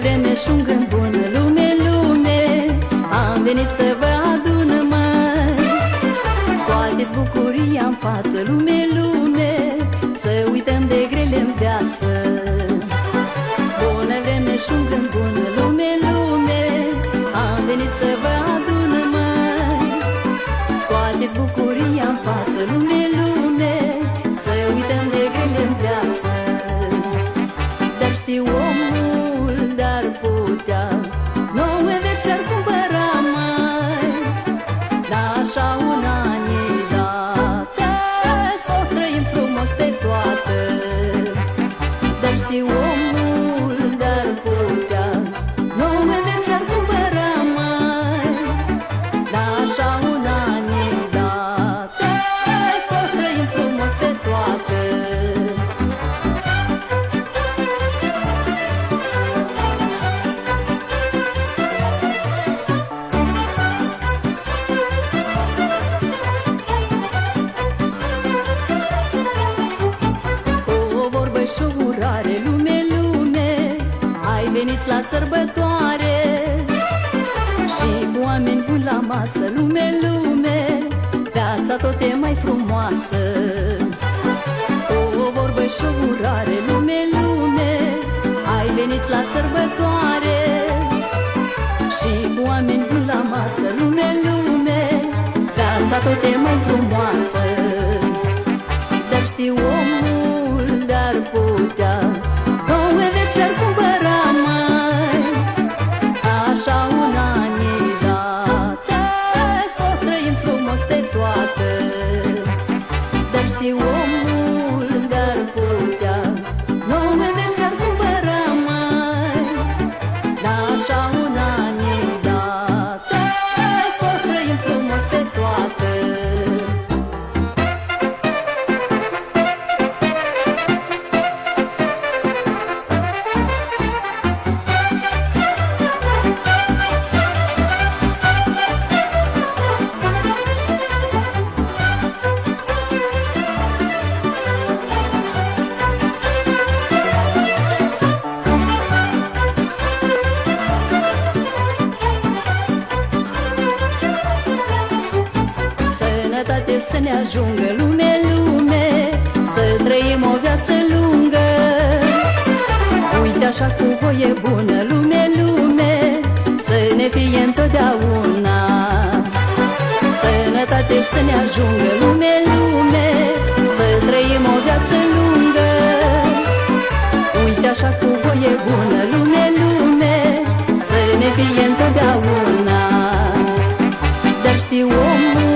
vreme și un gând bun, lume, lume, am venit să vă adun, măi. Scoateți bucuria în față, lume, lume, să uităm de grele-n viață. Bună vreme și un gând bun, lume, lume, am venit să vă adun, măi. Scoateți bucuria în față, lume, lume, să uităm de grele-n viață. Dar știu omul de-ar putea nouă veci ar cumpăra, mai, dar așa un an e dată, să o trăim frumos pe toată. Dar știu omul de-ar putea nouă veci ar cumpăra, mai, dar așa un an e dată, să o trăim frumos pe toată. Și o urare, lume, lume, ai venit la sărbătoare și cu oameni buni la masă, lume, lume, viața tot e mai frumoasă. O vorbă și o urare, lume, lume, ai venit la sărbătoare și cu oameni buni la masă, lume, lume, viața tot e mai frumoasă. Dar știu omul de-ar putea nouă veci ar cumpăra, mai, așa un an e dată, să o trăim frumos pe toată. Dar știu omul de-ar putea nouă veci ar cumpăra, mai, așa un an e dată, să o trăim frumos pe toată. Sănătate să ne ajungă, lume, lume, să trăim o viață lungă. Uite așa cu voie bună, lume, lume, să ne fie întotdeauna. Sănătate să ne ajungă, lume, lume, să trăim o viață lungă. Uite așa cu voie bună, lume, lume, să ne fie întotdeauna. Dar știu omul